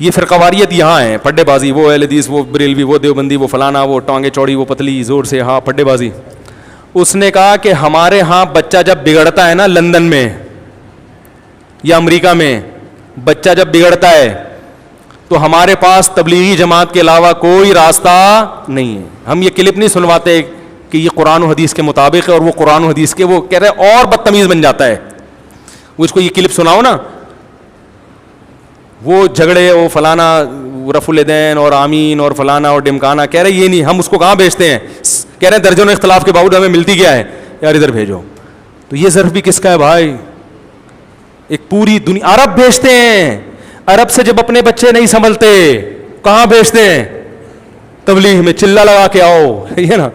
یہ فرقواریت یہاں ہے, پڈے بازی, وہ اہل حدیث, وہ بریلوی, وہ دیوبندی, وہ فلانا, وہ ٹانگیں چوڑی, وہ پتلی, زور سے ہاں پڈے بازی. اس نے کہا کہ ہمارے ہاں بچہ جب بگڑتا ہے نا لندن میں یا امریکہ میں, بچہ جب بگڑتا ہے تو ہمارے پاس تبلیغی جماعت کے علاوہ کوئی راستہ نہیں ہے. ہم یہ کلپ نہیں سنواتے کہ یہ قرآن و حدیث کے مطابق ہے, اور وہ قرآن و حدیث کے, وہ کہہ رہے اور بدتمیز بن جاتا ہے. وہ اس کو یہ کلپ سناؤ نا, وہ جھگڑے, وہ فلانا, رفع الیدین اور آمین اور فلانا اور ڈمکانا, کہہ رہے یہ نہیں, ہم اس کو کہاں بھیجتے ہیں, کہہ رہے ہیں درجنوں اختلاف کے باوجود ہمیں ملتی کیا ہے یار, ادھر بھیجو. تو یہ ظرف بھی کس کا ہے بھائی, ایک پوری دنیا. عرب بھیجتے ہیں, عرب سے جب اپنے بچے نہیں سنبھلتے کہاں بھیجتے ہیں, تبلیغ میں, چلہ لگا کے آؤ, یہ نا.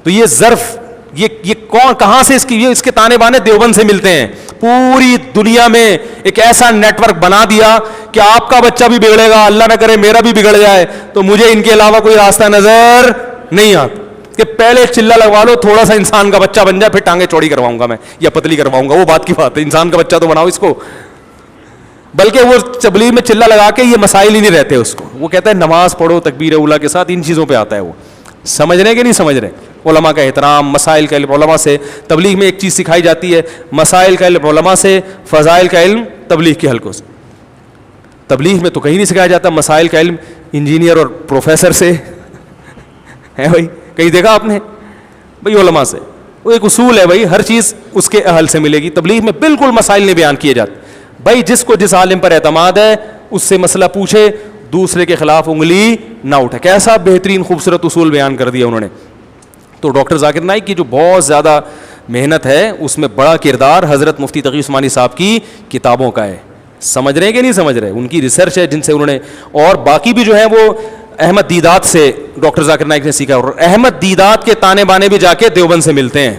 تو یہ ظرف, یہ کون, کہاں سے اس کے تانے بانے دیوبند سے ملتے ہیں. پوری دنیا میں ایک ایسا نیٹ ورک بنا دیا کہ آپ کا بچہ بھی بگڑے گا, اللہ نہ کرے میرا بھی بگڑ جائے, تو مجھے ان کے علاوہ کوئی راستہ نظر نہیں آتا کہ پہلے چلہ لگوا لو, تھوڑا سا انسان کا بچہ بن جائے, پھر ٹانگیں چوڑی کرواؤں گا میں یا پتلی کرواؤں گا. وہ بات کی بات ہے, انسان کا بچہ تو بناؤ اس کو. بلکہ وہ تبلیغ میں چلہ لگا کے یہ مسائل ہی نہیں رہتے اس کو. وہ کہتا ہے نماز پڑھو تکبیر اولیٰ کے ساتھ, ان چیزوں پہ آتا ہے. وہ سمجھ رہے کہ نہیں سمجھ رہے. علماء کا احترام, مسائل کا علم علماء سے. تبلیغ میں ایک چیز سکھائی جاتی ہے, مسائل کا علم علماء سے, فضائل کا علم تبلیغ کے حلقوں سے. تبلیغ میں تو کہیں نہیں سکھایا جاتا مسائل کا علم انجینئر اور پروفیسر سے ہے بھائی, کہیں دیکھا آپ نے بھائی, علماء سے. وہ ایک اصول ہے بھائی, ہر چیز اس کے اہل سے ملے گی. تبلیغ میں بالکل مسائل نہیں بیان کیے جاتے بھائی. جس کو جس عالم پر اعتماد ہے اس سے مسئلہ پوچھے, دوسرے کے خلاف انگلی نہ اٹھے. کیسا بہترین خوبصورت اصول بیان کر دیا انہوں نے. تو ڈاکٹر ذاکر نائک کی جو بہت زیادہ محنت ہے, اس میں بڑا کردار حضرت مفتی تقی عثمانی صاحب کی کتابوں کا ہے. سمجھ رہے ہیں کہ نہیں سمجھ رہے, ان کی ریسرچ ہے جن سے انہوں نے, اور باقی بھی جو ہے وہ احمد دیدات سے ڈاکٹر ذاکر نائک نے سیکھا. اور احمد دیدات کے تانے بانے بھی جا کے دیوبند سے ملتے ہیں.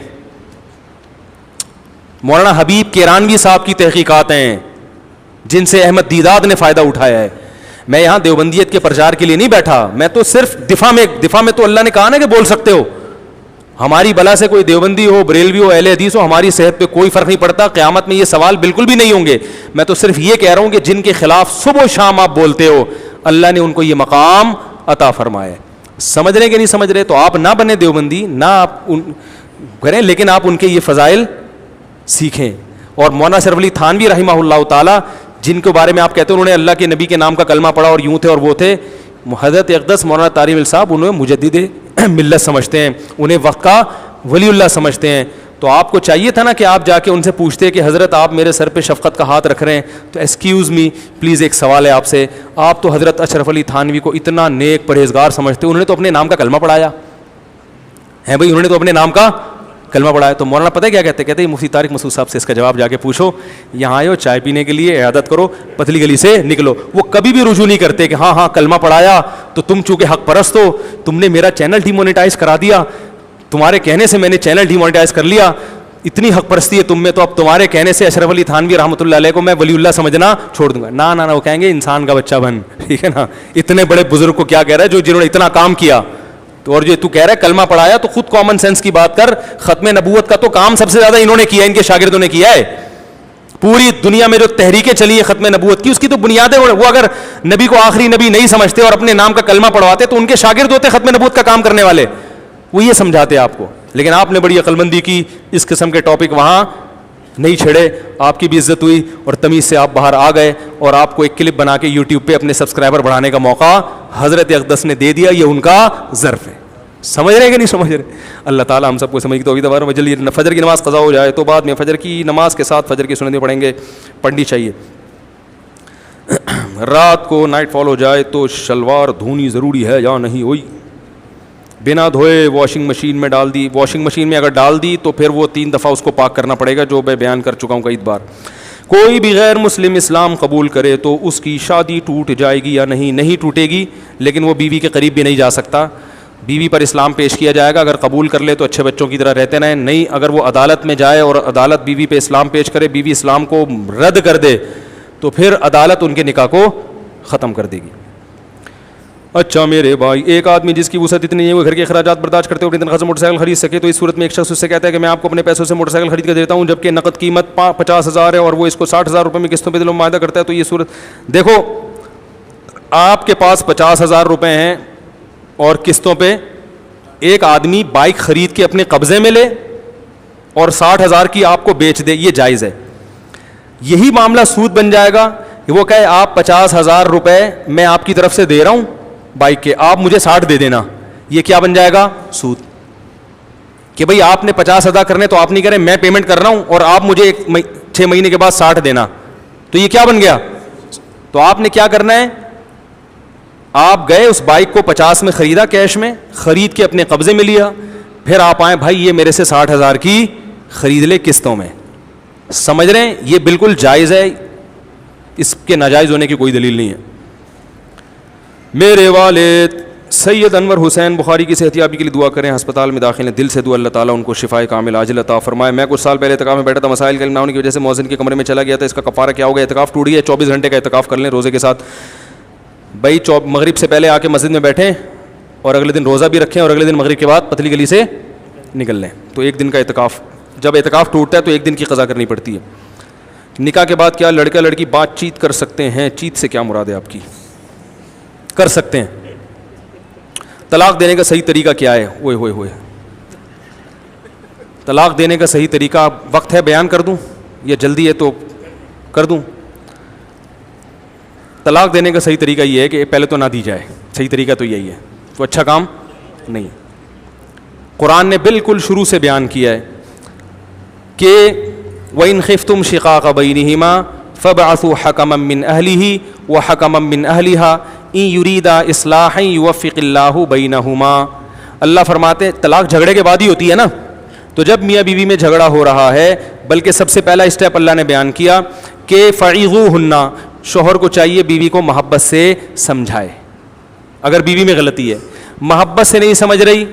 مولانا حبیب کیرانوی صاحب کی تحقیقات ہیں جن سے احمد دیدات نے فائدہ اٹھایا ہے. میں یہاں دیوبندیت کے پرچار کے لیے نہیں بیٹھا, میں تو صرف دفاع میں تو اللہ نے کہا نا کہ بول سکتے ہو. ہماری بلا سے کوئی دیوبندی ہو, بریلوی ہو, اہل حدیث ہو, ہماری صحت پہ کوئی فرق نہیں پڑتا. قیامت میں یہ سوال بالکل بھی نہیں ہوں گے. میں تو صرف یہ کہہ رہا ہوں کہ جن کے خلاف صبح و شام آپ بولتے ہو, اللہ نے ان کو یہ مقام عطا فرمایا ہے. سمجھ رہے کہ نہیں سمجھ رہے. تو آپ نہ بنے دیوبندی, نہ آپ کریں, لیکن آپ ان کے یہ فضائل سیکھیں. اور مولانا شرف علی تھانوی رحمہ اللہ تعالی, جن کے بارے میں آپ کہتے ہیں انہوں نے اللہ کے نبی کے نام کا کلمہ پڑھا اور یوں تھے اور وہ تھے, حضرت اقدس مولانا طارق مل صاحب انہیں مجدد ملت سمجھتے ہیں, انہیں وقت کا ولی اللہ سمجھتے ہیں. تو آپ کو چاہیے تھا نا کہ آپ جا کے ان سے پوچھتے کہ حضرت آپ میرے سر پہ شفقت کا ہاتھ رکھ رہے ہیں, تو ایکسکیوز می پلیز ایک سوال ہے آپ سے. آپ تو حضرت اشرف علی تھانوی کو اتنا نیک پرہیزگار سمجھتے, انہوں نے تو اپنے نام کا کلمہ پڑھایا ہے بھائی, انہوں نے تو اپنے نام کا کلمہ پڑھا ہے. تو مولانا پتہ ہے کیا کہتے ہیں مفتی طارق مسعود صاحب سے اس کا جواب جا کے پوچھو, یہاں آئے ہو چائے پینے کے لیے, عیادت کرو, پتلی گلی سے نکلو. وہ کبھی بھی رجوع نہیں کرتے کہ ہاں کلمہ پڑھایا تو تم چونکہ حق پرست ہو, تم نے میرا چینل ڈی مونیٹائز کرا دیا, تمہارے کہنے سے میں نے چینل ڈی مونیٹائز کر لیا, اتنی حق پرستی ہے تم میں, تو اب تمہارے کہنے سے اشرف علی تھانوی رحمۃ اللہ علیہ کو میں ولی اللہ سمجھنا چھوڑ دوں گا. نہ وہ کہیں گے انسان کا بچہ بن, ٹھیک ہے نا. اتنے بڑے بزرگ کو کیا کہہ رہا ہے جنہوں نے اتنا کام کیا. اور جو تو کہہ رہا ہے کلمہ پڑھایا, تو خود کامن سینس کی بات کر. ختم نبوت کا تو کام سب سے زیادہ انہوں نے کیا, ان کے شاگردوں نے کیا ہے. پوری دنیا میں جو تحریکیں چلی ہیں ختم نبوت کی, اس کی تو بنیادیں, وہ اگر نبی کو آخری نبی نہیں سمجھتے اور اپنے نام کا کلمہ پڑھواتے تو ان کے شاگرد ہوتے ختم نبوت کا کام کرنے والے, وہ یہ سمجھاتے آپ کو. لیکن آپ نے بڑی عقل مندی کی, اس قسم کے ٹاپک وہاں نہیں چھڑے, آپ کی بھی عزت ہوئی اور تمیز سے آپ باہر آ گئے, اور آپ کو ایک کلپ بنا کے یوٹیوب پہ اپنے سبسکرائبر بڑھانے کا موقع حضرت اقدس نے دے دیا. یہ ان کا ظرف ہے. سمجھ رہے کہ نہیں سمجھ رہے. اللہ تعالیٰ ہم سب کو سمجھ کے توفیق دے. جلدی فجر کی نماز قضا ہو جائے تو بعد میں فجر کی نماز کے ساتھ فجر کی سنتیں پڑھیں گے, پڑھنی چاہیے. رات کو نائٹ فال ہو جائے تو شلوار دھونی ضروری ہے یا نہیں ہوئی؟ بنا دھوئے واشنگ مشین میں ڈال دی. واشنگ مشین میں اگر ڈال دی تو پھر وہ 3 دفعہ اس کو پاک کرنا پڑے گا, جو میں بیان کر چکا ہوں کئی بار. کوئی بھی غیر مسلم اسلام قبول کرے تو اس کی شادی ٹوٹ جائے گی یا نہیں؟ نہیں ٹوٹے گی, لیکن وہ بیوی کے قریب بھی نہیں جا سکتا. بیوی پر اسلام پیش کیا جائے گا, اگر قبول کر لے تو اچھے بچوں کی طرح رہتے رہیں. نہیں, اگر وہ عدالت میں جائے اور عدالت بیوی پہ اسلام پیش کرے, بیوی اسلام کو رد کر دے, تو پھر عدالت ان کے نکاح کو ختم کر دے گی. اچھا میرے بھائی, ایک آدمی جس کی وسعت اتنی ہے وہ گھر کے اخراجات برداشت کرتے ہوئے اپنی تنخواہ سے موٹر سائیکل خرید سکے, تو اس صورت میں ایک شخص اس سے کہتا ہے کہ میں آپ کو اپنے پیسوں سے موٹر سائیکل خرید کر دیتا ہوں, جبکہ نقد قیمت 50,000 ہے اور وہ اس کو 60,000 روپے میں قسطوں پہ معاہدہ کرتا ہے, تو یہ صورت دیکھو آپ کے پاس 50,000 روپے ہیں اور قسطوں پہ ایک آدمی بائک خرید کے اپنے قبضے میں لے اور 60,000 کی آپ کو بیچ دے, یہ جائز ہے. یہی معاملہ سود بن جائے گا. وہ کہے آپ 50,000 روپے میں آپ کی طرف سے دے رہا ہوں بائک کے, آپ مجھے 60 دے دینا. یہ کیا بن جائے گا؟ سود. کہ بھئی آپ نے 50 ادا کرنے تو آپ نہیں کریں, میں پیمنٹ کر رہا ہوں اور آپ مجھے 6 مہینے کے بعد 60 دینا. تو یہ کیا بن گیا؟ تو آپ نے کیا کرنا ہے, آپ گئے اس بائک کو 50 میں خریدا, کیش میں خرید کے اپنے قبضے میں لیا, پھر آپ آئیں بھائی یہ میرے سے 60,000 کی خرید لے قسطوں میں. سمجھ رہے ہیں؟ یہ بالکل جائز ہے, اس کے ناجائز ہونے کی کوئی دلیل نہیں ہے. میرے والد سید انور حسین بخاری کی صحتیابی کے لیے دعا کریں, ہسپتال میں داخل ہیں, دل سے دعا اللہ تعالیٰ ان کو شفائے کامل عاجل عطا فرمائے. میں کچھ سال پہلے اعتکاف میں بیٹھا تھا, مسائل کا علم نہ ہونے کی وجہ سے مؤذن کے کمرے میں چلا گیا تھا, اس کا کفارہ کیا ہوگا؟ اعتکاف ٹوٹ گیا, 24 گھنٹے کا اعتکاف کر لیں روزے کے ساتھ. بھائی مغرب سے پہلے آ کے مسجد میں بیٹھیں اور اگلے دن روزہ بھی رکھیں اور اگلے دن مغرب کے بعد پتلی گلی سے نکل لیں, تو ایک دن کا اعتکاف. جب اعتکاف ٹوٹتا ہے تو ایک دن کی قضا کرنی پڑتی ہے. نکاح کے بعد کیا لڑکا لڑکی بات چیت کر سکتے ہیں؟ چیت سے کیا مراد ہے آپ کی؟ کر سکتے ہیں. طلاق دینے کا صحیح طریقہ کیا ہے؟ اوئے ہوئے ہوئے, طلاق دینے کا صحیح طریقہ وقت ہے بیان کر دوں یا جلدی ہے تو کر دوں؟ طلاق دینے کا صحیح طریقہ یہ ہے کہ پہلے تو نہ دی جائے, صحیح طریقہ تو یہی ہے, تو اچھا کام نہیں. قرآن نے بالکل شروع سے بیان کیا ہے کہ وَإِنْ خِفْتُمْ شِقَاقَ بَيْنِهِمَا فَابْعَثُوا حَكَمًا مِّنْ أَهْلِهِ وَحَكَمًا مِّنْ أَهْلِهَا إِن يُرِيدَا إِصْلَاحًا يُوَفِّقِ اللَّهُ بَيْنَهُمَا. اللہ فرماتے طلاق جھگڑے کے بعد ہی ہوتی ہے نا, تو جب میاں بیوی میں جھگڑا ہو رہا ہے, بلکہ سب سے پہلا اسٹیپ اللہ نے بیان کیا کہ فَعِظُوهُنَّ, شوہر کو چاہیے بیوی کو محبت سے سمجھائے. اگر بیوی میں غلطی ہے, محبت سے نہیں سمجھ رہی,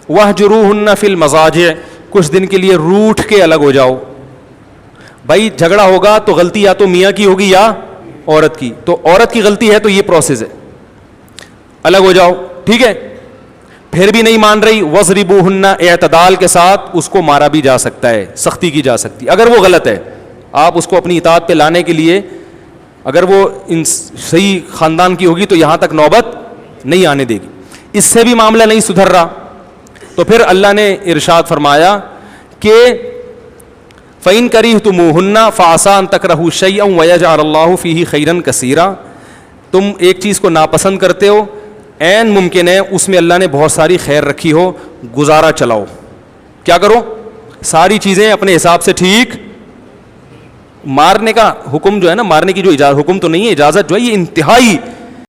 وَاهْجُرُوهُنَّ فِي الْمَضَاجِعِ, کچھ دن کے لیے روٹھ کے الگ ہو جاؤ. بھائی جھگڑا ہوگا تو غلطی یا تو میاں کی ہوگی یا عورت کی, تو عورت کی غلطی ہے تو یہ پروسیس ہے, الگ ہو جاؤ, ٹھیک ہے. پھر بھی نہیں مان رہی, وَضْرِبُوهُنَّ, اعتدال کے ساتھ اس کو مارا بھی جا سکتا ہے, سختی کی جا سکتی. اگر وہ غلط ہے, آپ اس کو اپنی اطاعت پہ لانے کے لیے, اگر وہ صحیح خاندان کی ہوگی تو یہاں تک نوبت نہیں آنے دے گی. اس سے بھی معاملہ نہیں سدھر رہا تو پھر اللہ نے ارشاد فرمایا کہ فَإِن كَرِهْتُمُوهُنَّ فَعَسَىٰ أَن تَكْرَهُوا شَيْئًا وَيَجْعَلَ اللَّهُ فِيهِ خَيْرًا كَثِيرًا. تم ایک چیز کو ناپسند کرتے ہو, عین ممکن ہے اس میں اللہ نے بہت ساری خیر رکھی ہو, گزارا چلاؤ. کیا کرو؟ ساری چیزیں اپنے حساب سے ٹھیک. مارنے کا حکم جو ہے نا, مارنے کی جو اجازت, حکم تو نہیں ہے, اجازت جو ہے یہ انتہائی